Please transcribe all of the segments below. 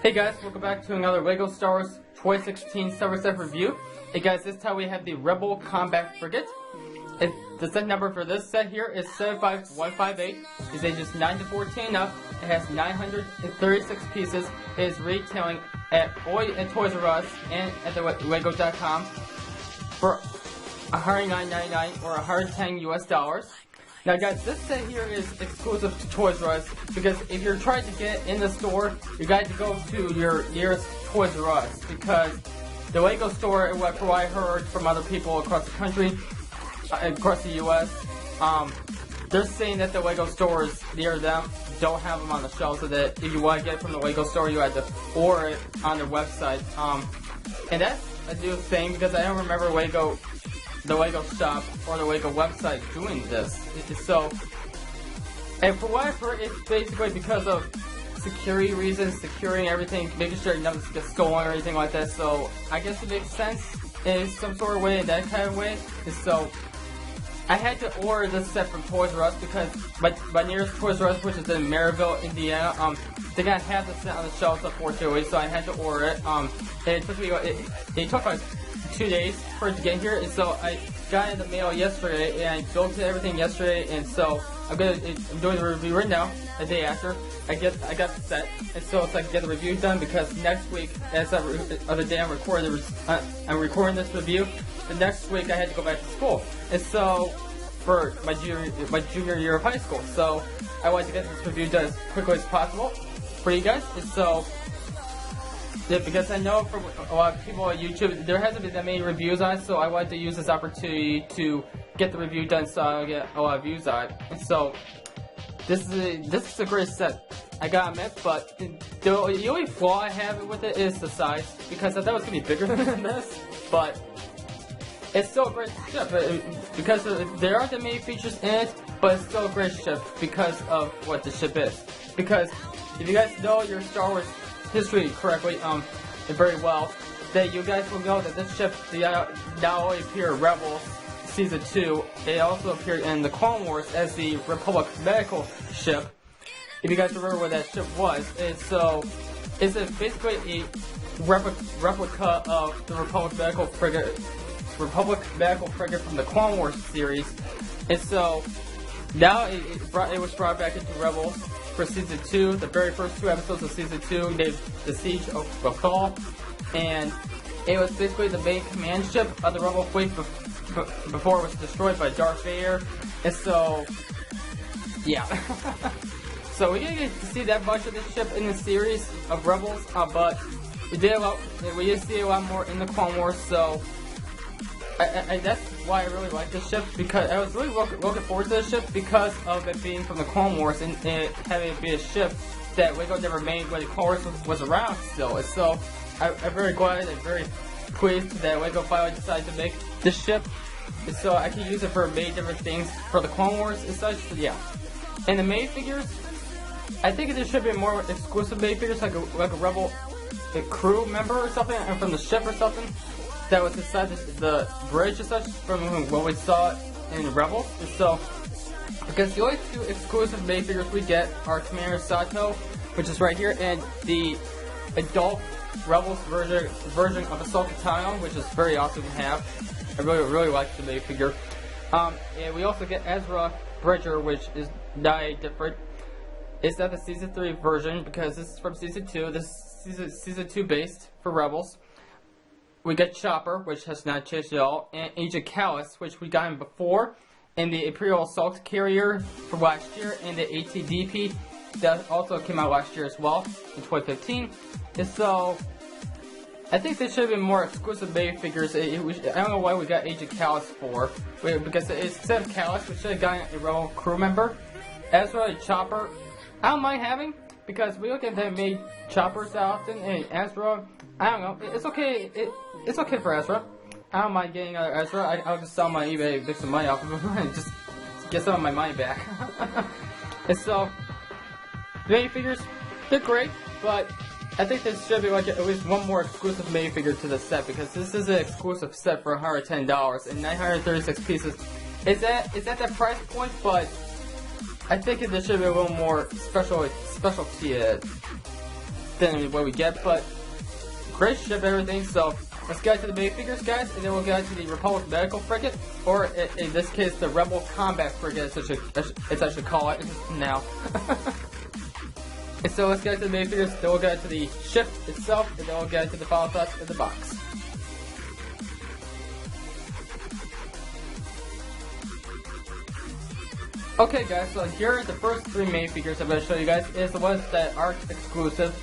Hey guys, welcome back to another LEGO Star Wars 2016 set review. Hey guys, this time we have the Rebel Combat Frigate. The set number for this set here is 75158. It's ages 9 to 14 up. It has 936 pieces. It is retailing at Toys R Us and at the Lego.com for $109.99 or $110 US. Now guys, this set here is exclusive to Toys R Us because if you're trying to get in the store, you got to go to your nearest Toys R Us because the Lego store, from what I heard from other people across the country, across the US, they're saying that the Lego stores near them don't have them on the shelves, so that if you want to get it from the Lego store, you have to order it on their website. And that's a new thing because I don't remember the Lego shop or the Lego website doing this. So, and for what I've heard, it's basically because of security reasons, securing everything, making sure nothing gets stolen or anything like that. So, I guess it makes sense in some sort of way, in that kind of way. And so, I had to order this set from Toys R Us because my nearest Toys R Us, which is in Maryville, Indiana, they didn't have the set on the shelves, unfortunately, so I had to order it. And it took me, it took like 2 days for it to get here, and so I got it in the mail yesterday, and I built everything yesterday, and so I'm doing the review right now, a day after I got the set, and so it's like get the review done because next week, as of the day I'm recording this review, the next week I had to go back to school, and so for my junior year of high school, so I wanted to get this review done as quickly as possible for you guys, and so. Yeah, because I know from a lot of people on YouTube, there hasn't been that many reviews on it, so I wanted to use this opportunity to get the review done so I'll get a lot of views on it. And so, this is a great set, I gotta admit, but the only flaw I have with it is the size, because I thought it was going to be bigger than this, but it's still a great ship, because there aren't that many features in it, but it's still a great ship because of what the ship is. Because if you guys know your Star Wars history correctly, and very well, that you guys will know that this ship not only appeared in Rebels Season 2, it also appeared in the Clone Wars as the Republic medical ship. If you guys remember what that ship was, it's basically a replica of the Republic medical frigate from the Clone Wars series, and so now it was brought back into Rebels for Season 2, the very first 2 episodes of Season 2, named The Siege of Bacall, and it was basically the main command ship of the Rebel fleet before it was destroyed by Darth Vader, and so, yeah. So we didn't get to see that much of this ship in the series of Rebels, but we did see a lot more in the Clone Wars, so that's why I really like this ship, because I was really looking forward to this ship because of it being from the Clone Wars and it having it be a ship that Lego never made when the Clone Wars was around still. And so I'm very glad and very pleased that Lego finally decided to make this ship, and so I can use it for many different things for the Clone Wars and such. So yeah. And the main figures, I think there should be more exclusive main figures, like a Rebel crew member or something, and from the ship or something that was inside the bridge and such from what we saw in Rebels. And so, because the only 2 exclusive main figures we get are Commander Sato, which is right here, and the adult Rebels version of Ahsoka Tano, which is very awesome to have. I really like the main figure. And we also get Ezra Bridger, which is not different. It's not the Season 3 version because this is from Season 2. This is Season 2 based for Rebels. We get Chopper, which has not changed at all, and Agent Callus, which we got him before in the Imperial Assault Carrier from last year, and the ATDP that also came out last year as well in 2015. And so, I think there should have been more exclusive main figures. I don't know why we got Agent Callus for, because instead of Callus, we should have gotten a Rebel crew member. Ezra and Chopper, I don't mind having, because we look at them made Choppers often, and Ezra, I don't know, it's okay. It's okay for Ezra. I don't mind getting another Ezra. I'll just sell my eBay, make some money off of him, and just get some of my money back. And so, the main figures, they're great, but I think there should be like at least one more exclusive main figure to the set, because this is an exclusive set for $110 and 936 pieces. It's at that price point, but I think there should be a little more specialty then what we get, but great ship, everything. So let's get to the big figures, guys, and then we'll get to the Republic Medical Frigate, or in this case, the Rebel Combat Frigate, as I should call it now. And so let's get to the big figures, then we'll get to the ship itself, and then we'll get to the final thoughts of the box. Okay guys, so here are the first three main figures I'm going to show you guys, is the ones that are exclusive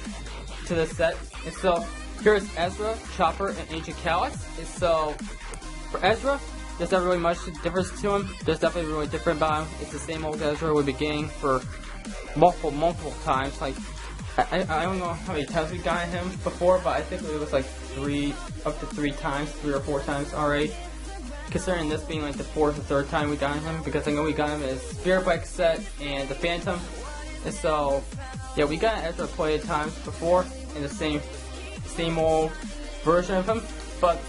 to this set. And so here's Ezra, Chopper, and Agent Callus. And so for Ezra, there's not really much difference to him. There's definitely really different about him. It's the same old Ezra we've been getting for multiple times. Like I don't know how many times we got him before, but I think it was like up to three or four times already. Considering this being like the fourth or third time we got him, because I know we got him as Spirit Bike set and the Phantom. And so yeah, we got Ezra plenty of times before in the same old version of him. But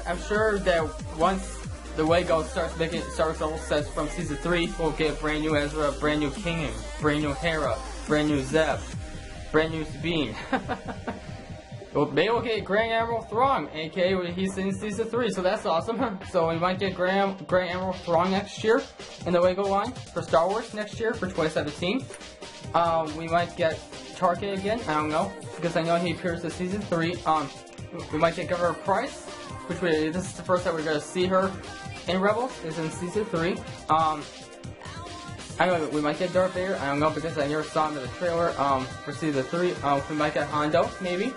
I'm sure that once the Lego starts making Star Wars level sets from season 3, we'll get brand new Ezra, brand new Kanan, brand new Hera, brand new Zeb, brand new Sabine. Well, maybe we'll get Grand Admiral Thrawn, aka he's in season 3, so that's awesome. So we might get Grand Admiral Thrawn next year in the Lego line for Star Wars next year for 2017. We might get Tarkin again, I don't know, because I know he appears in season 3. We might get Governor Price, which this is the first time we're going to see her in Rebels, is in season 3. I don't know, we might get Darth Vader, I don't know, because I never saw him in the trailer for season 3. We might get Hondo, maybe.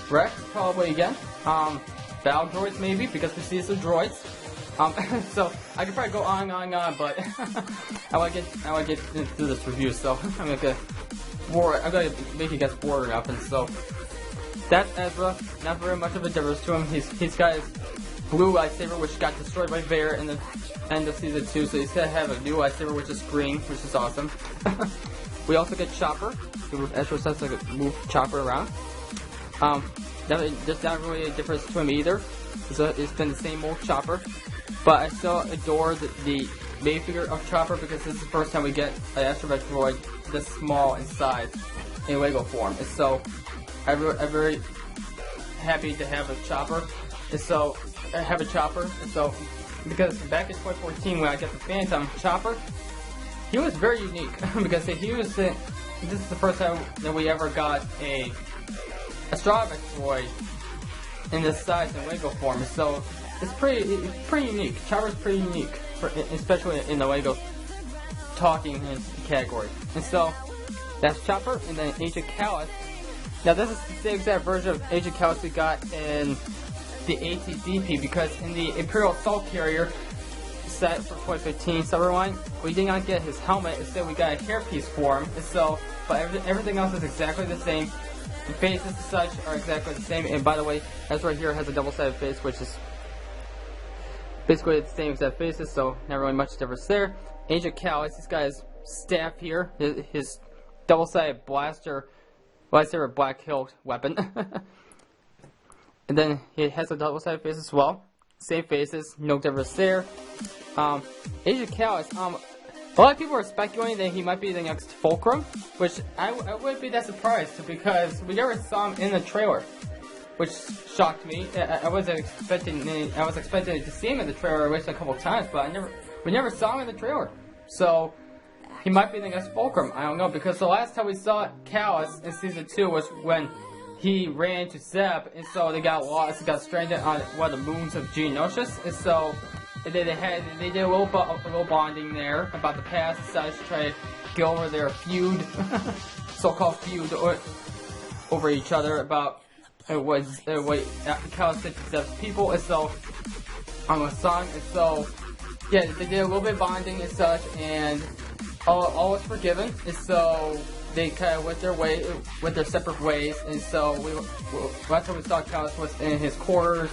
Rex, probably again. Battle droids, maybe, because we see some droids. So I could probably go on and on, but I want to get through this review, so I'm gonna make you guys bored enough. And so that's Ezra. Not very much of a difference to him. He's got his blue lightsaber, which got destroyed by Vader in the end of season 2, so he's gonna have a new lightsaber, which is green, which is awesome. We also get Chopper. Ezra says I could move Chopper around. There's not really a difference to him either. It's been the same old Chopper, but I still adore the main figure of Chopper, because this is the first time we get an astromech droid this small in size in Lego form. And so I'm very happy to have a Chopper. And so because back in 2014 when I got the Phantom Chopper, he was very unique because this is the first time that we ever got a astromech droid in this size and Lego form, so it's pretty unique. Chopper's pretty unique, especially in the Lego talking category. And so that's Chopper, and then Agent Callus. Now this is the same exact version of Agent Callus we got in the ATDP, because in the Imperial Assault Carrier set for 2015 summer line, we did not get his helmet. Instead, we got a hairpiece for him. And so, but everything else is exactly the same. The faces and such are exactly the same, and by the way, Ezra here has a double-sided face, which is basically the same exact faces, so not really much difference there. Agent Callus, he's got his staff here, his double-sided lightsaber black hilt weapon. And then he has a double-sided face as well. Same faces, no difference there. Agent Callus, a lot of people are speculating that he might be the next Fulcrum, which I wouldn't be that surprised, because we never saw him in the trailer, which shocked me. I was expecting to see him in the trailer at least a couple times, but we never saw him in the trailer. So he might be the next Fulcrum. I don't know, because the last time we saw Callus in season 2 was when he ran to Zeb, and so they got lost, got stranded on one of the moons of Geonosis, and so. They did a little bonding there about the past, decided to try to get over their feud, so-called feud over each other about what Callus did to Zeb's people, and so on the song, and so yeah, they did a little bit of bonding and such, and all was forgiven, and so they kind of went their separate ways, and so last time we saw Callus was in his quarters.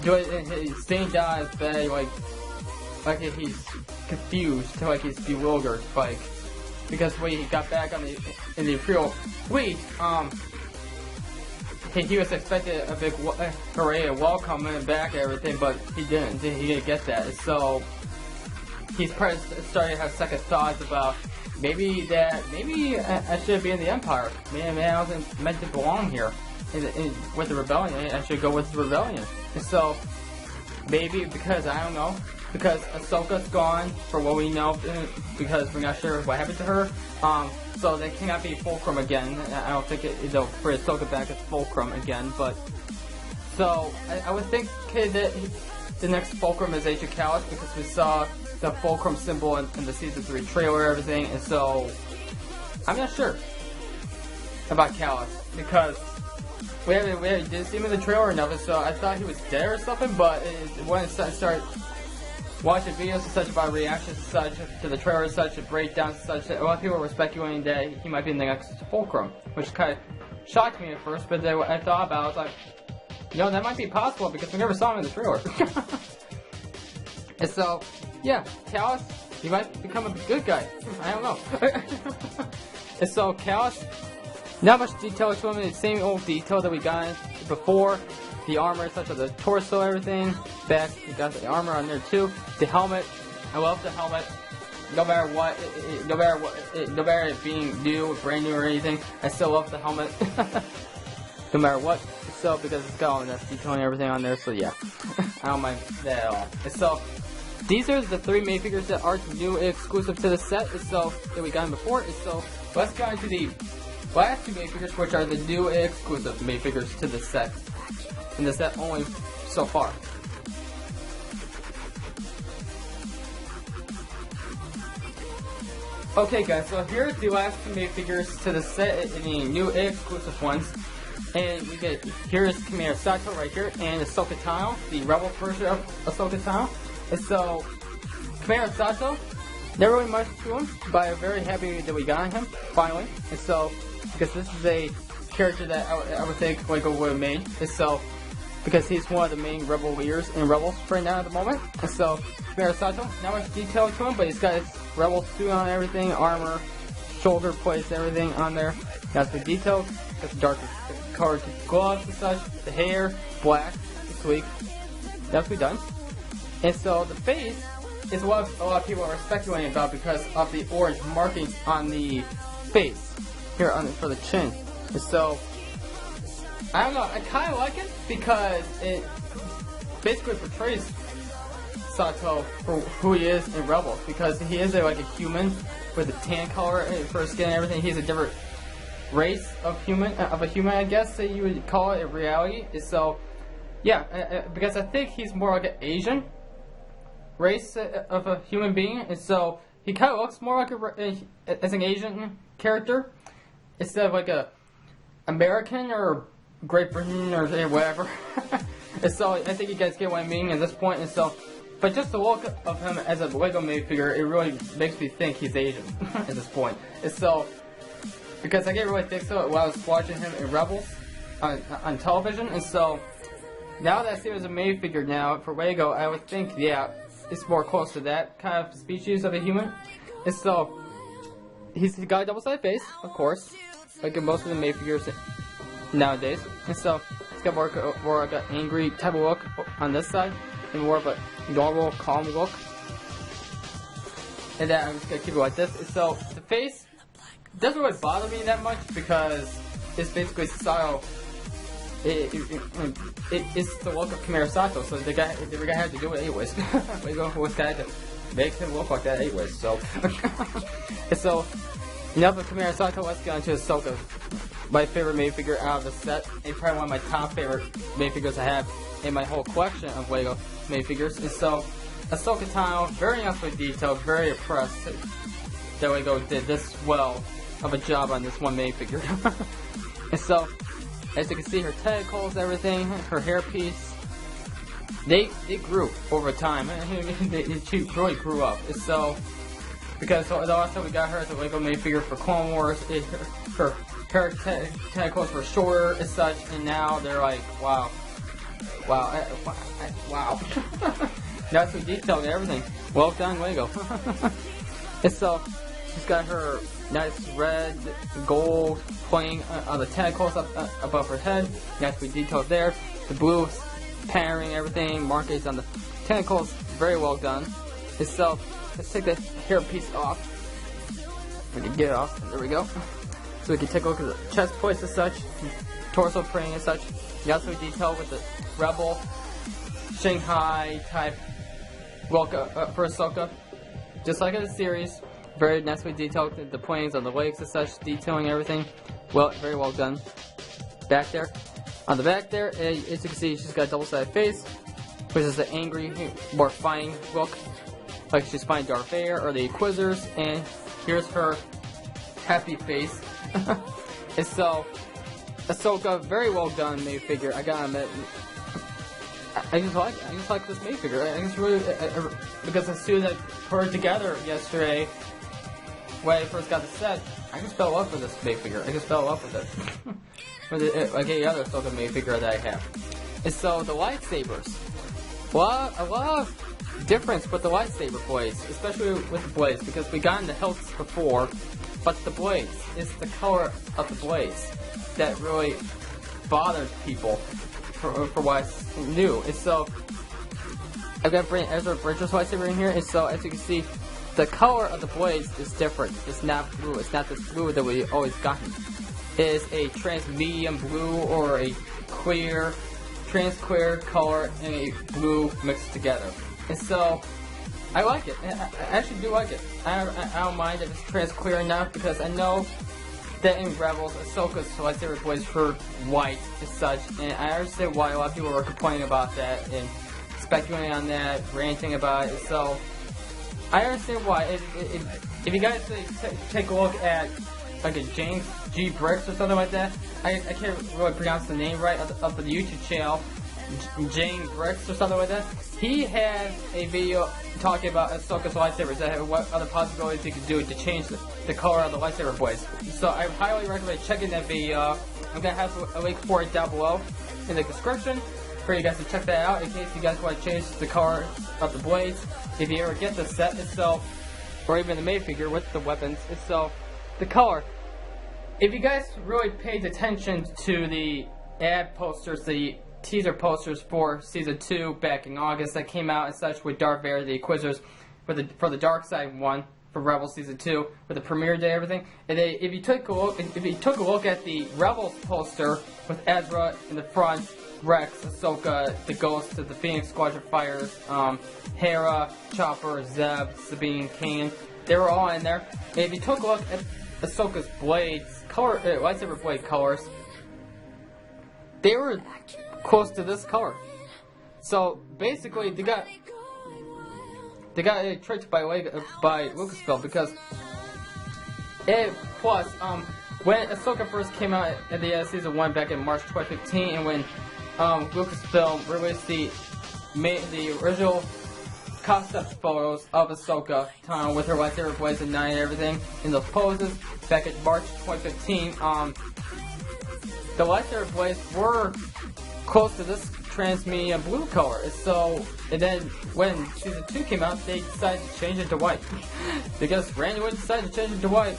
He's staying down his bed, like he's confused, like he's bewildered, like, because when he got back in the Imperial fleet, he was expecting a big hooray and welcome and back and everything, but he didn't. He didn't get that, so he's probably starting to have second thoughts about maybe I should be in the Empire. Maybe I wasn't meant to belong here with the rebellion. I should go with the rebellion. And so maybe because I don't know, because Ahsoka's gone for what we know, because we're not sure what happened to her. So they cannot be Fulcrum again. I don't think they'll bring Ahsoka back as Fulcrum again. But so I would think that the next Fulcrum is Agent Kallus, because we saw the Fulcrum symbol in the Season 3 trailer and everything, and so I'm not sure about Kallus, because we didn't see him in the trailer enough, so I thought he was dead or something, but when I started watching videos and such about reactions and such to the trailer and such, and breakdowns and such, a lot of people were speculating that he might be in the next Fulcrum, which kind of shocked me at first, but then I thought about it, I was like, yo, that might be possible, because we never saw him in the trailer. And so, yeah, Kallus, he might become a good guy. I don't know. And so, Kallus, not much detail to him, the same old detail that we got before. The armor, such as the torso, everything. Back, we got the armor on there too. The helmet, I love the helmet. No matter what, no matter it being new, brand new or anything, I still love the helmet. No matter what. So, because it's got all that detail and everything on there, so yeah. I don't mind that at all. And so, these are the 3 main figures that are new exclusive to the set, so that we got them before. So let's go into the last 2 main figures, which are the new exclusive main figures to the set. In the set only so far. Okay guys, so here's the last 2 main figures to the set, in the new exclusive ones. And we get, here's Commander Sato right here, and Ahsoka Tano, the Rebel version of Ahsoka Tano. And so, Commander Sato, never really much to him, but I'm very happy that we got him, finally. And so, because this is a character that I would think Lego would have made. And so, because he's one of the main Rebel leaders in Rebels right now at the moment. And so, Commander Sato, not much detail to him, but he's got his Rebel suit on, everything, armor, shoulder plates, everything on there. Got the details, got the dark colored gloves and such, the hair, black, sweet. That's what we done. And so the face is what a lot of people are speculating about, because of the orange markings on the face here for the chin. And so I don't know, I kind of like it because it basically portrays Sato for who he is in Rebels, because he is like a human with a tan color for his skin and everything. He's a different race of a human, I guess that you would call it in reality. So yeah, because I think he's more like an Asian race of a human being, and so he kind of looks more like as an Asian character instead of like a American or Great Britain or whatever. And so I think you guys get what I mean at this point. And so, but just the look of him as a Lego made figure, it really makes me think he's Asian at this point. And so, because I didn't really think so while I was watching him in Rebels on television, and so now that I see him as a made figure now for Lego, I would think, yeah, it's more close to that kind of species of a human. And so, he's got a double-sided face, of course, like in most of the made figures nowadays. And so, he's got more like an angry type of look on this side, and more of a normal, calm look. And then I'm just gonna keep it like this. And so, the face doesn't really bother me that much, because it's basically Sato. It's the look of Commander Sato, so the guy had to do it anyways. Lego was guy to make him look like that anyways. So, and so enough of Commander Sato. Let's get on to Ahsoka, my favorite main figure out of the set, and probably one of my top favorite main figures I have in my whole collection of Lego main figures. And so, Ahsoka Tano, very nicely detailed, very impressed that Lego did this well of a job on this one main figure. And so, as you can see, her tentacles, everything, her hairpiece, they grew over time. She really grew up. And so, because the last time we got her as a Lego made figure for Clone Wars, her tentacles were shorter and such, and now they're like, wow. That's the detail and everything. Well done, Lego. And so, she's got her nice red, gold playing on the tentacles up above her head. Nicely detailed there. The blue pattern, everything, markings on the tentacles, very well done. And so, let's take the hair piece off. We can get it off. There we go. So we can take a look at the chest points and such, torso printing and such. You also detail with the Rebel Shanghai type look for Ahsoka. Just like in the series, very nicely detailed the pointings on the legs and such, detailing everything. Well, very well done. Back there. On the back there, as you can see, she's got a double-sided face, which is an angry, more fine look, like she's fighting Darth Vader or the Inquisitors, and here's her happy face. And so, Ahsoka, very well done made figure. I gotta admit, I just like this made figure. I just really, because as soon as I put her together yesterday, when I first got the set, I just fell in love with this made figure. I just fell in love with it. Like any other Ahsoka made figure that I have. And so the lightsabers, a lot of difference with the lightsaber blades, especially with the blades, because we got in the hilts before, but the blades, it's the color of the blades that really bothers people for what I knew. And so I've got Ezra Bridger's lightsaber in here, and so as you can see, the color of the blades is different. It's not blue. It's not this blue that we always gotten. It is a trans-medium blue or a clear, trans-clear color and a blue mixed together. And so, I like it. I actually do like it. I don't mind if it's trans-clear enough, because I know that in Rebels, Ahsoka's lightsaber blades were white and such, and I understand why a lot of people were complaining about that and speculating on that, ranting about it. So, I understand why. If you guys take a look at like a James G. Bricks or something like that, I can't really pronounce the name right of the YouTube channel, James Bricks or something like that. He had a video talking about Ahsoka's lightsabers, that what other possibilities he could do to change the color of the lightsaber blades. So I highly recommend checking that video. I'm gonna have a link for it down below in the description for you guys to check that out in case you guys want to change the color of the blades. If you ever get the set itself, or even the made figure with the weapons itself, the color. If you guys really paid attention to the ad posters, the teaser posters for Season 2 back in August that came out and such with Darth Vader, the Inquisitors, for the Dark Side one, for Rebels Season 2, with the premiere day and everything, and if you took a look at the Rebels poster with Ezra in the front, Rex, Ahsoka, the Ghost of the Phoenix Squadron Fighters, Hera, Chopper, Zeb, Sabine, Kanan, they were all in there. And if you took a look at Ahsoka's blades, lightsaber blade colors, they were close to this color. So basically, they got tricked by Lucasfilm, because when Ahsoka first came out at the end of Season 1 back in March 2015, and when Lucasfilm released the original concept photos of Ahsoka with her lightsaber blades at night and everything in those poses back in March 2015, the lightsaber blades were close to this transmedium blue color. So, and then when Season 2 came out, they decided to change it to white. They just randomly decided to change it to white,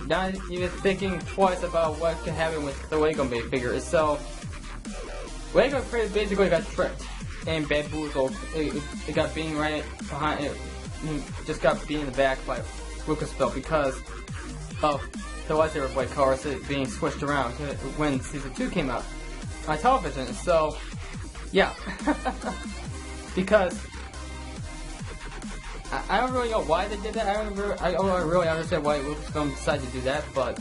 not even thinking twice about what could happen with the Lego made figure. So, Lego basically got tricked and bamboozled. It got beaten right behind it. Just got beaten in the back by Lucasfilm because of the lightsaber blade colors being switched around when Season 2 came out on television. So, yeah. Because I don't really know why they did that. I don't really understand why Lucasfilm decided to do that, but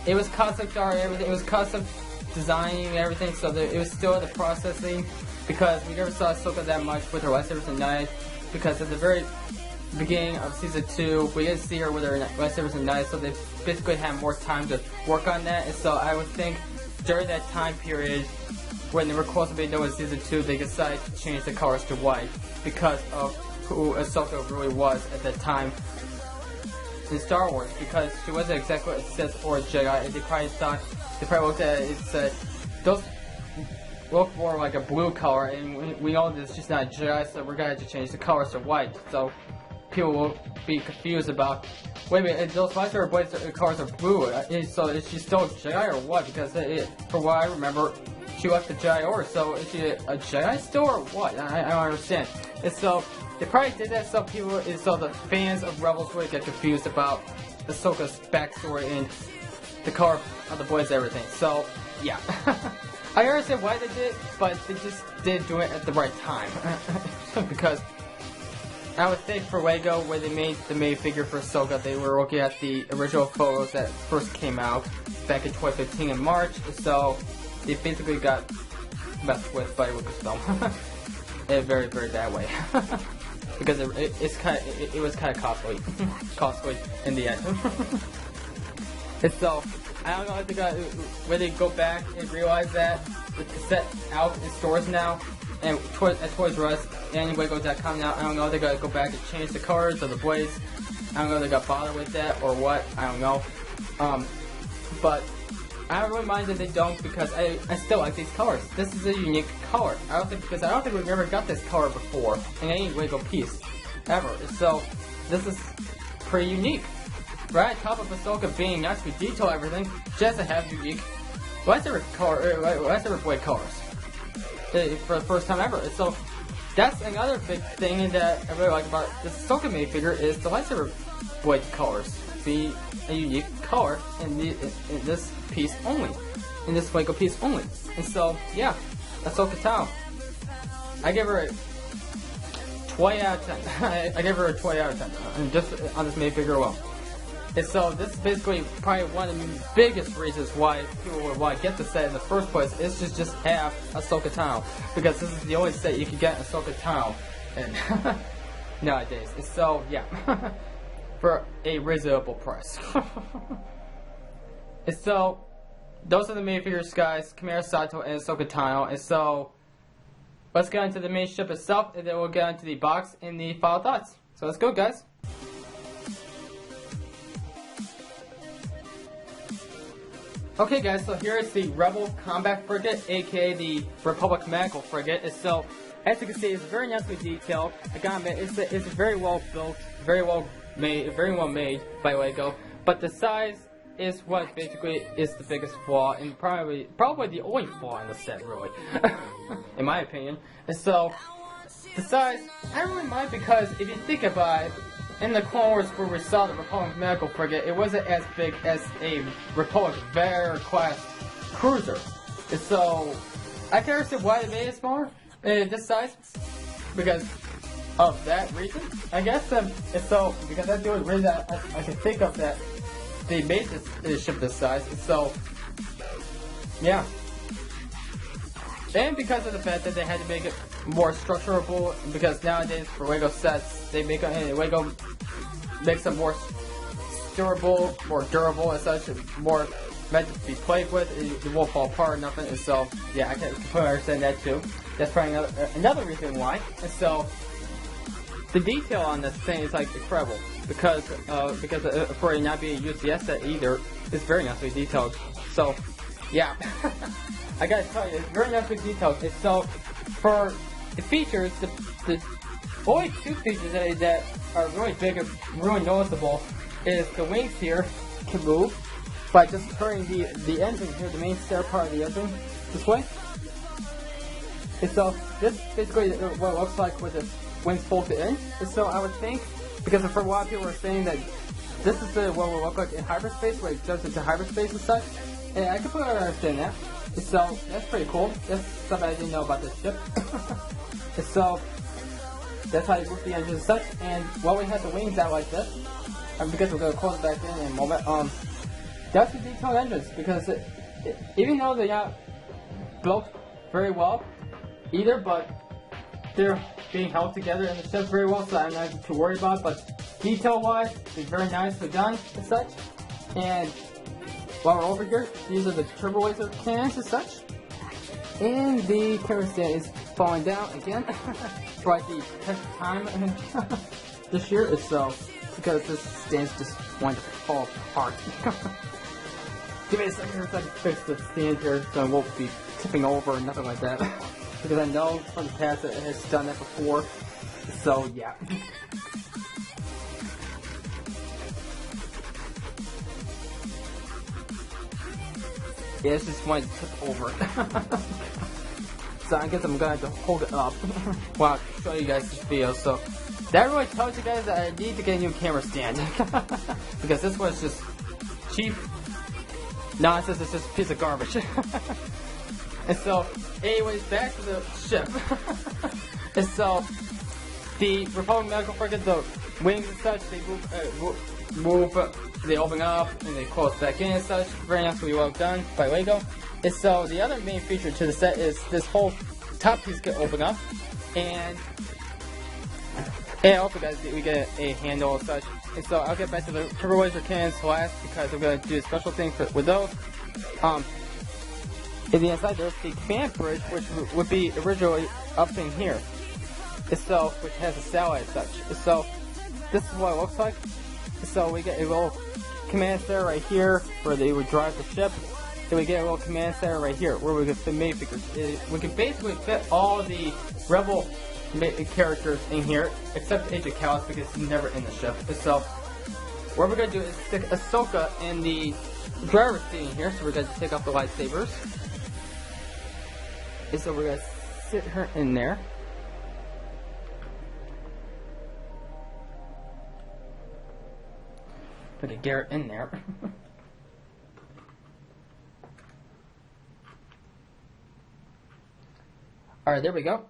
it was concept art and everything. It was concept designing and everything, so it was still in the processing, because we never saw Ahsoka that much with her lightsabers at night, because at the very beginning of Season 2, we didn't see her with her lightsabers at night, so they basically had more time to work on that. And so I would think during that time period, when they were close to being done with Season 2, they decided to change the colors to white because of who Ahsoka really was at that time in Star Wars, because she wasn't exactly a Sith or a Jedi, and they probably looked at it and said, those look more like a blue color, and we know this is just not a Jedi, so we're going to have to change the colors to white. So people will be confused about, wait a minute, those lightsaber blades colors are blue, so is she still a Jedi or what? Because from what I remember, she left the Jedi Order, so is she a Jedi still or what? I don't understand. And so they probably did that so the fans of Rebels would get confused about Ahsoka's backstory and the color of the boys and everything. So, yeah. I understand why they did, but they just didn't do it at the right time. Because I would think for Lego, when they made the main figure for Ahsoka, they were looking at the original photos that first came out back in 2015 in March. So they basically got messed with by Lucasfilm in a very, very bad way. Because it was kind of costly in the end. And so I don't know if they got where they go back and realize that with the set out in stores now and at Toys R Us and Lego.com now. I don't know if they gotta go back and change the colors of the blades. I don't know if they got bothered with that or what. I don't know. But I don't really mind that they don't, because I still like these colors. This is a unique color. I don't think we've ever got this color before in any Lego piece ever. So this is pretty unique. Right on top of Ahsoka being nice with detail everything, she has to have unique lightsaber blade colors for the first time ever. So that's another big thing that I really like about this Ahsoka minifigure is the lightsaber blade colors be a unique color in this piece only, in this Lego piece only. And so yeah, Ahsoka Tao. I give her a 20 out of 10. I give her a 20 out of 10 just on this minifigure alone. And so this is basically probably one of the biggest reasons why people would want to get the set in the first place, is to just have Ahsoka Tano. Because this is the only set you can get Ahsoka Tano in nowadays. And so, yeah. For a reasonable price. And so, those are the minifigures, guys. Chimera Sato and Ahsoka Tano. And so, let's get into the main ship itself, and then we'll get into the box and the final thoughts. So let's go, guys. Okay guys, so here is the Rebel Combat Frigate, aka the Republic Medical Frigate. And so, as you can see, it's very nicely detailed. I gotta admit, it's very well built, very well made by Lego. But the size is what basically is the biggest flaw, and probably the only flaw in the set, really, in my opinion. And so, the size, I don't really mind, because if you think about it, in the Clone Wars where we saw the Republic Medical Frigate, it wasn't as big as a Republic Vader class cruiser. And so, I can understand why they made it smaller, this size, because of that reason, I guess. And so, because that's the only reason I can think of that they made this ship this size. And so, yeah. And because of the fact that they had to make it more structurable, because nowadays for Lego sets, Lego makes them more durable and such, more meant to be played with. It won't fall apart or nothing. And so, yeah, I can completely understand that too. That's probably another reason why. And so, the detail on this thing is like incredible, because for it not being a UCS set either, it's very nicely detailed. So, yeah. I gotta tell you, it's very nicely detailed. And so, for the features, the only two features that are really big and really noticeable is the wings here can move by just turning the engine here, the main stair part of the engine, this way. And so, this basically what it looks like with the wings folded in. And so, I would think, because for a lot of people are saying that this is what it will look like in hyperspace, where it jumps into hyperspace and such, and I completely understand that. So, that's pretty cool. That's something I didn't know about this ship. And so, that's how you move the engine and such. And while we have the wings out like this, because we're going to close it back in a moment, that's the detailed engines. Because even though they're not built very well either, but they're being held together in the ship very well, so I'm not too worried about it. But detail-wise, it's very nicely done and such. And while we're over here, these are the turbo laser cannons and such. And the camera stand is falling down again. It's like the 10th time this year. It's so, because this stand's just wanting to fall apart. Give me a second here so I can fix the stand here so it won't be tipping over or nothing like that. Because I know from the past that it has done that before. So, yeah. Yeah, it's just wanting to tip over. So I guess I'm going to have to hold it up while I show you guys this video. So That really tells you guys that I need to get a new camera stand. Because this one's just cheap nonsense, it's just a piece of garbage. And so, anyways, back to the ship. And so, the Republic Medical Frigate, the wings and such, they move, they open up and they close back in and such. Very nicely well done by Lego. And so, the other main feature to the set is this whole top piece can open up, and also, guys, we get a handle and such. And so I'll get back to the turbo laser cannons last because I'm going to do a special thing with those. In the inside there's the command bridge, which would be originally up in here. And so, which has a satellite and such. And so this is what it looks like. And so we get a little command center right here where they would drive the ship. Then we get a little command center right here where we can fit minifigures. We can basically fit all the Rebel characters in here, except Agent Callus because he's never in the ship. So, what we're going to do is stick Ahsoka in the driver's seat in here, so we're going to take off the lightsabers. And so we're going to sit her in there. Put a Garrett in there. Alright, there we go.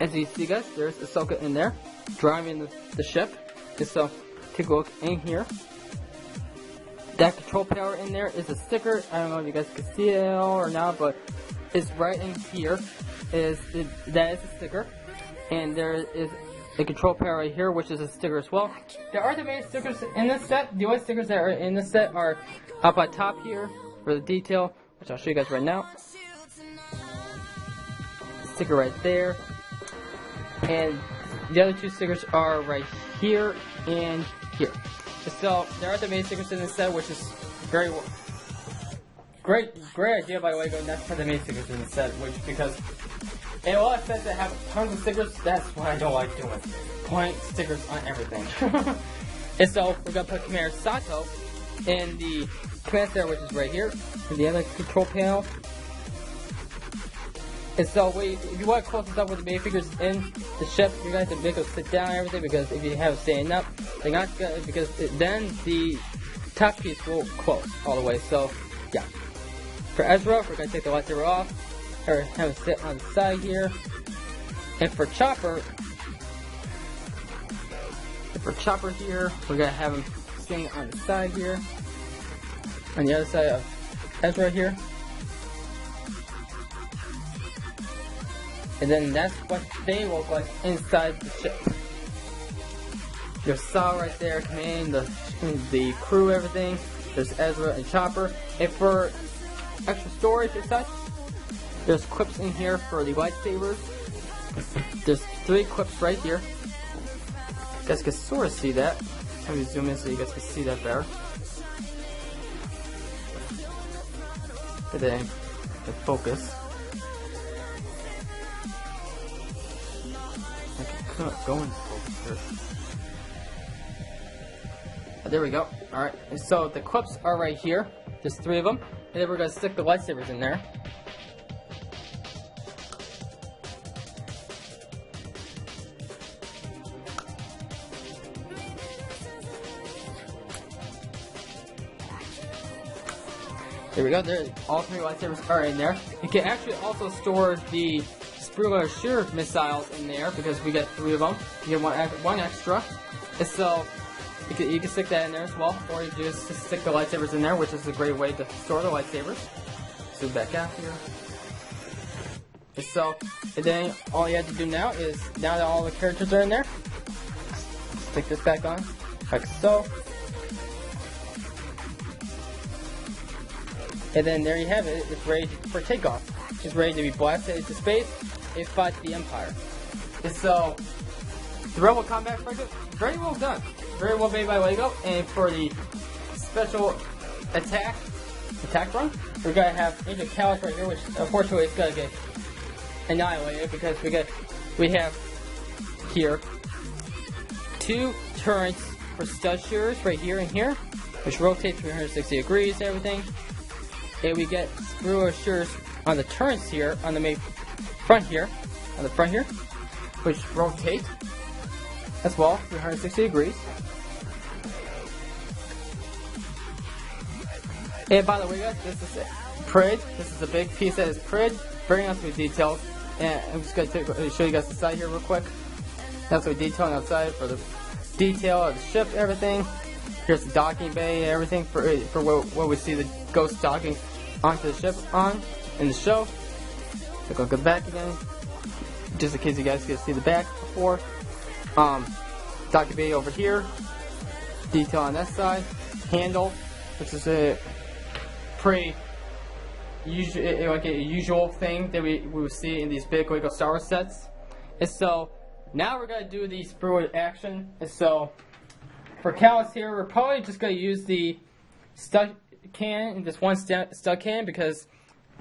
As you see, guys, there's Ahsoka in there, driving the ship. And so, take a look in here. That control tower in there is a sticker. I don't know if you guys can see it all or not, but it's right in here. That is a sticker. And there is a control tower right here, which is a sticker as well. There are the main stickers in this set. The only stickers that are in this set are up on top here for the detail, which I'll show you guys right now. Sticker right there. And the other two stickers are right here and here. So there are the main stickers in this set, which is very great idea by Lego not to put the main stickers in the set, because in a lot of sets that have tons of stickers, that's what I don't like doing. Putting stickers on everything. And so we're gonna put Commander Sato in the command center, which is right here, in the other control panel. And so, if you want to close this up with the minifigures in the ship, you're going to have to make them sit down and everything, because if you have it standing up, they're not gonna, because then the top piece will close all the way. So, yeah. For Ezra, we're going to take the lightsaber off, or have it sit on the side here. And for Chopper here, we're going to have him sitting on the side here. On the other side of Ezra here. And then that's what they look like inside the ship. There's Saw right there commanding the crew, everything. There's Ezra and Chopper. And for extra storage and such, there's clips in here for the lightsabers. There's 3 clips right here. You guys can sort of see that. Let me zoom in so you guys can see that better. And then the focus. Going here. There we go. Alright, and so the clips are right here. There's 3 of them. And then we're going to stick the lightsabers in there. There we go. There, all 3 lightsabers are in there. You can actually also store the Spruiler Shear missiles in there, because we get 3 of them. You get one extra. And so you can stick that in there as well, or you just stick the lightsabers in there, which is a great way to store the lightsabers. Zoom back out here. And so, and then all you have to do now is, now that all the characters are in there, stick this back on, like so. And then there you have it. It's ready for takeoff. It's ready to be blasted into space. It fights the Empire. And so, the Rebel Combat Frigate, very well done. Very well made by Lego. And for the special attack run, we're going to have Agent Callus right here, which unfortunately is going to get annihilated, because we have here 2 turrets for stud shearers right here and here, which rotate 360 degrees and everything. And we get Spruiler shears on the turrets here, on the front here, which rotate. as well, 360 degrees. And by the way, guys, this is Prid. This is a big piece that is Prid. Very nicely detailed. And I'm just going to show you guys the side here real quick. That's what detailing outside for the detail of the ship, everything. Here's the docking bay, everything for what we see the Ghost docking onto the ship on in the show. So go back again, just in case you guys can see the back before. Docking bay over here, detail on that side, handle, which is a pretty usual thing that we would see in these big Lego Star Wars sets. And so now we're gonna do the sprued action. And so for Callus here, we're probably just gonna use the stud cannon in this one stud cannon, because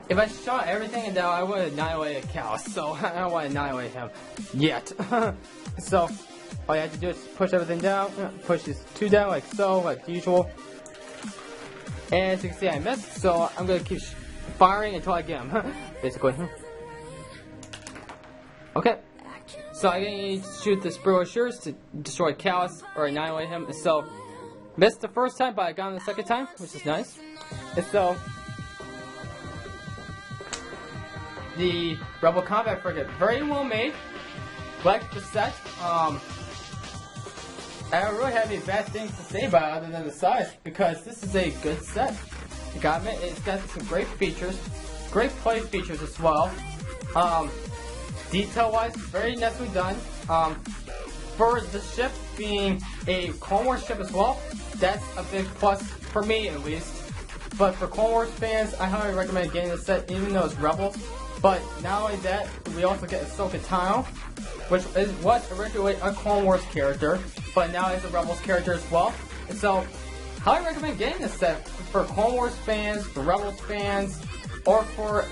if I shot everything and now I would annihilate Callus, so I don't want to annihilate him yet. So all you have to do is push everything down, push these two down like so, like usual. And as you can see, I missed, so I'm gonna keep firing until I get him, basically. Okay, so I need to shoot the Sprue to destroy Callus or annihilate him. So missed the first time, but I got him the second time, which is nice. And so the Rebel Combat Frigate, very well made. Like the set. I don't really have any bad things to say about it other than the size, because this is a good set. You got it. It's got some great features, great play features as well. Detail-wise, very nicely done. For the ship being a Clone Wars ship as well, that's a big plus for me at least. But for Clone Wars fans, I highly recommend getting this set, even though it's Rebels. But not only that, we also get Ahsoka Tano, which was originally a Clone Wars character, but now is a Rebels character as well. And so, highly recommend getting this set for Clone Wars fans, for Rebels fans, or for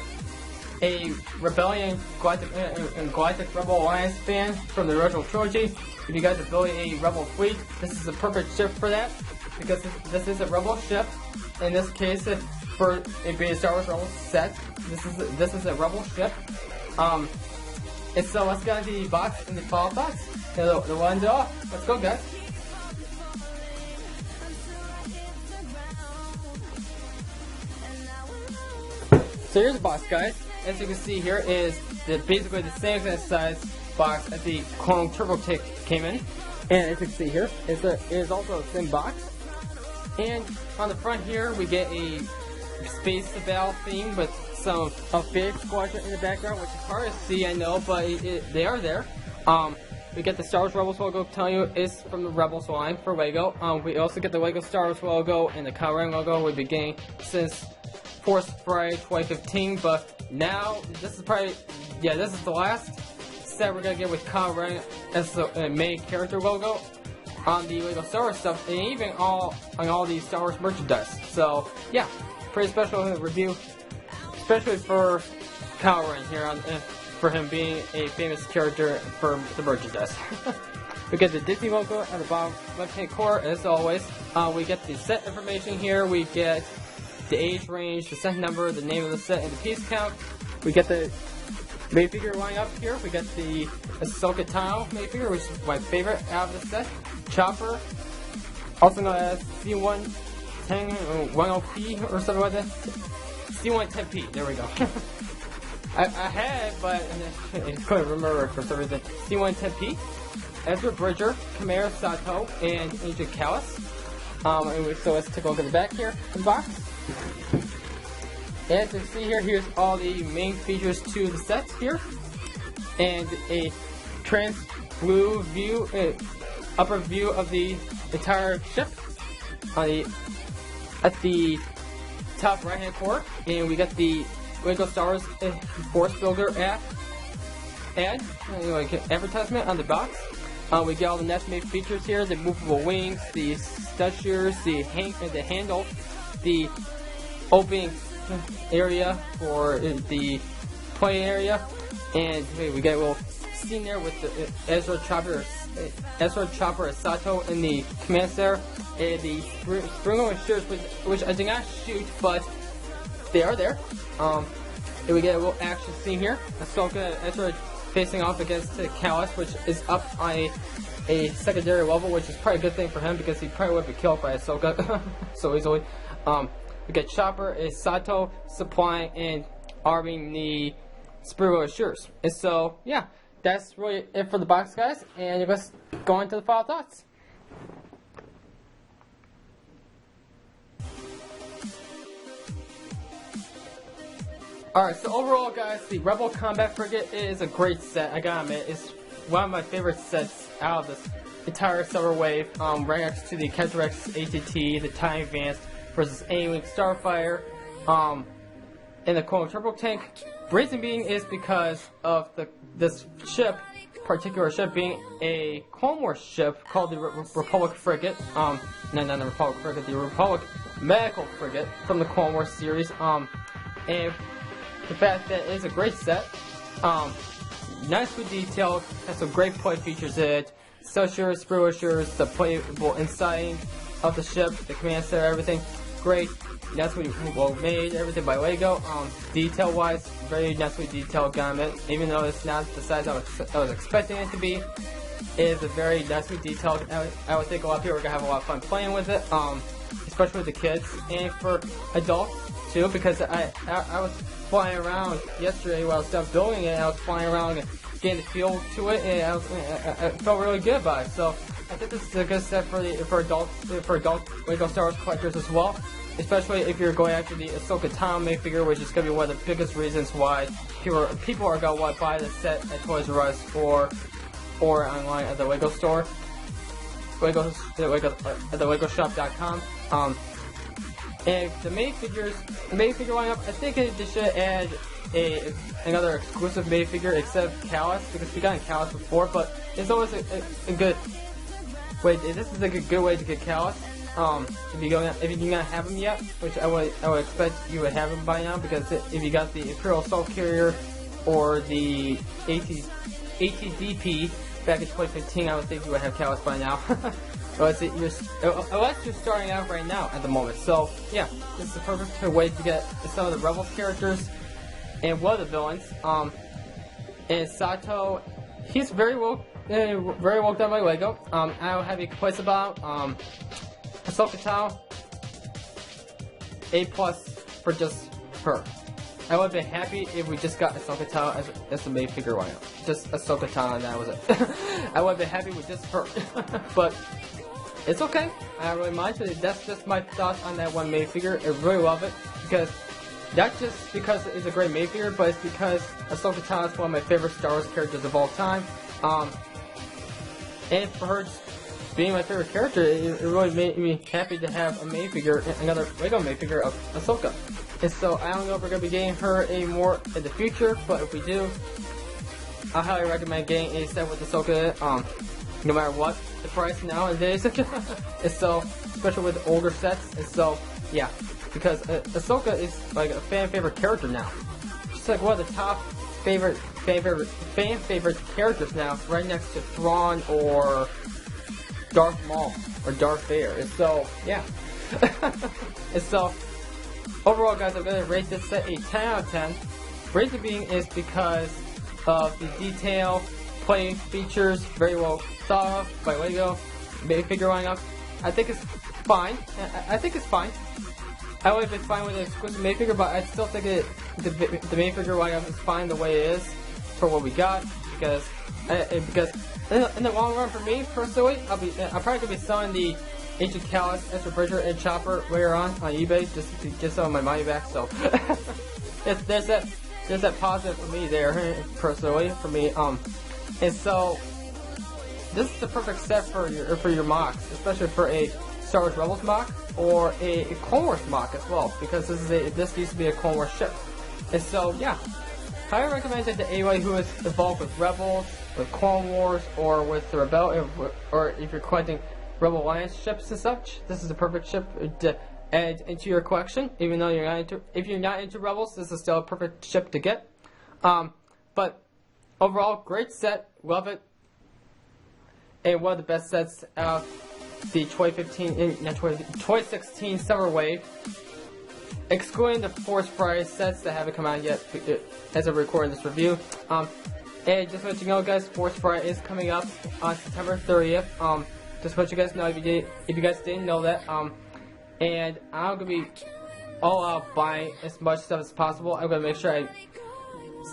a Rebellion Galactic Rebel Alliance fan from the original trilogy. If you guys are building a Rebel fleet, this is a perfect ship for that, because this is a Rebel ship. In this case, for it being a Star Wars Rebels set, this is a Rebel ship. And so let's get the box and the follow box. The ones off. Let's go, guys. So here's the box, guys. As you can see here is basically the same size box as the Clone Turbo Tick came in. And as you can see here, it is also a thin box. And on the front here, we get a Space Battle theme with some Vader Squadron in the background, which is hard to see, I know, but they are there. We get the Star Wars Rebels logo, telling you it's from the Rebels line for Lego. We also get the Lego Star Wars logo and the Kylo Ren logo. We've been getting since Force Friday 2015, but now this is probably, this is the last set we're gonna get with Kylo Ren as the main character logo on the Lego Star Wars stuff, and even on all the Star Wars merchandise. So yeah, pretty special review, especially for Kylo Ren here, for him being a famous character for the merchandise. We get the Disney logo at the bottom left-hand corner, as always. We get the set information here. We get the age range, the set number, the name of the set, and the piece count. We get the minifigure line up here. We get the Ahsoka Tano minifigure, which is my favorite out of the set. Chopper, also known as C110P or something like that. C110P, there we go. I had it, but I couldn't remember it for some reason. C110P, Ezra Bridger, Chimera Sato, and Agent Callus. So let's take a look at the back here in the box. As you can see here, here's all the main features to the sets here. And a trans blue view, upper view of the entire ship at the top right hand corner. And we got the Lego Star Wars Force Builder app ad, advertisement on the box. We get all the nested features here: the movable wings, the stud shears, the handle, the opening area for the play area, and we get a little scene there with the Ezra Chopper Sato in the command center, and the spring shears, which I did not shoot, but they are there. And we get a little action scene here. Ahsoka Ezra facing off against Callus, which is up on a a secondary level, which is probably a good thing for him because he probably would be killed by Ahsoka so easily. We get Chopper, is Sato supplying and arming the Imperial Assurers. And so, yeah, that's really it for the box, guys. And let's go into the final thoughts. Alright, so overall, guys, the Rebel Combat Frigate is a great set. I gotta admit, it's one of my favorite sets out of this entire Silver Wave. Right next to the Ketrex ATT, the TIE Advanced versus A-Wing Starfire, and the Clone Turbo Tank. Reason being is because of this ship, particular ship, being a Clone Wars ship called the Republic Frigate. No, not the Republic Frigate, the Republic Medical Frigate from the Clone Wars series. And the fact that it's a great set, nicely detailed, has some great play features in it. Socials, brochures, the playable inside of the ship, the command center, everything great. Nicely well made, everything by Lego. Detail wise, very nicely detailed garment. Even though it's not the size I was expecting it to be, it is a very nicely detailed. I would think a lot of people are gonna have a lot of fun playing with it, especially with the kids and for adults too. Because I was flying around yesterday while I was done building it. I was flying around and getting the feel to it, and I felt really good about it. So I think this is a good set for adult Lego Star Wars collectors as well. Especially if you're going after the Ahsoka Tano minifigure, which is going to be one of the biggest reasons why people are going to want to buy this set at Toys R Us or online at the Lego store, at the LegoShop.com. And the minifigure lineup, I think they should add another exclusive minifigure except Callus, because we got Callus before, but it's always a good way. This is a good way to get Callus. If you do not have him yet, which I would expect you would have him by now, because if you got the Imperial Assault Carrier or the ATDP back in 2015, I would think you would have Callus by now. Unless you're starting out right now at the moment. So yeah, this is the perfect way to get some of the Rebels characters and one of the villains. And Sato, he's very well done by Lego. I don't have any complaints about Ahsoka Tano, A+ for just her. I would have been happy if we just got Ahsoka Tano as the main figure lineup. Just Ahsoka Tano and that was it. I would have been happy with just her. But it's okay. I don't really mind. That's just my thoughts on that one main figure. I really love it, because not just because it's a great main figure, but it's because Ahsoka Tano is one of my favorite Star Wars characters of all time. And for her being my favorite character, it really made me happy to have a main figure, another Lego main figure of Ahsoka. And so I don't know if we're going to be getting her anymore in the future, but if we do, I highly recommend getting a set with Ahsoka, no matter what the price nowadays. And so, especially with older sets. And so, yeah, because Ahsoka is like a fan favorite character now. She's like one of the top fan favorite characters now, right next to Thrawn or Darth Maul or Darth Vader. And so, yeah. And so, overall, guys, I'm going to rate this set a 10 out of 10. Reason being is because of the detail, play features, very well thought of by Lego, minifigure lineup. I think it's fine. I think it's fine. I would have been fine with an exclusive minifigure, but I still think the minifigure lineup is fine the way it is for what we got, because in the long run, for me personally, I'm probably gonna be selling the Ancient Callus, Ezra Bridger, and Chopper later on eBay just to get some of my money back. So there's that positive for me there, personally for me. And so this is the perfect set for your mocks, especially for a Star Wars Rebels mock or a Clone Wars mock as well, because this used to be a Clone Wars ship. And so yeah, highly recommend it to anybody who is involved with Rebels, with Clone Wars, or with the Rebel, or if you're collecting Rebel Alliance ships and such. This is the perfect ship to add into your collection. Even though if you're not into Rebels, this is still a perfect ship to get. But overall, great set, love it, and one of the best sets out the 2016 Summer Wave, excluding the Force Prize sets that haven't come out yet as of recording this review. And just to let you know, guys, Force Friday is coming up on September 30th. Just to let you guys know, if you guys didn't know that. And I'm gonna be all out buying as much stuff as possible. I'm gonna make sure I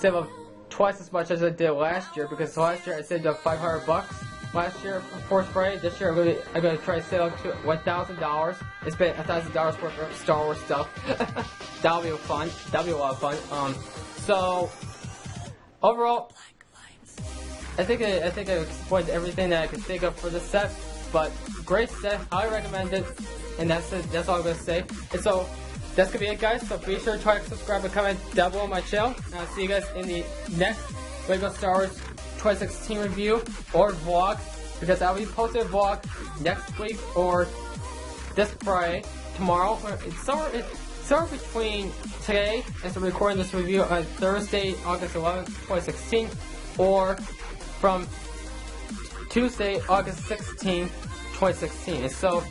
save up twice as much as I did last year, because last year I saved up $500 last year for Force Friday. This year I'm gonna try to save up to $1,000 and spend $1,000 worth of Star Wars stuff. That'll be fun. That'll be a lot of fun. So overall, I think I explained everything that I could think of for this set. But great set, highly recommend it, and that's it. That's all I'm gonna say. And so that's gonna be it, guys. So be sure to try to subscribe and comment down below on my channel. And I'll see you guys in the next Lego Star Wars 2016 review or vlog, because I'll be posting a vlog next week or this Friday, tomorrow. It's somewhere between today and so recording this review on Thursday, August 11th, 2016, or from Tuesday, August 16th, 2016. And so,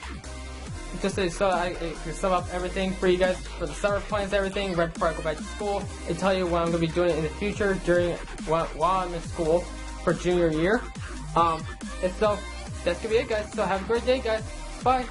just so I can sum up everything for you guys for the summer plans, everything right before I go back to school, and tell you what I'm going to be doing in the future while I'm in school for junior year. And so that's going to be it, guys. So have a great day, guys. Bye.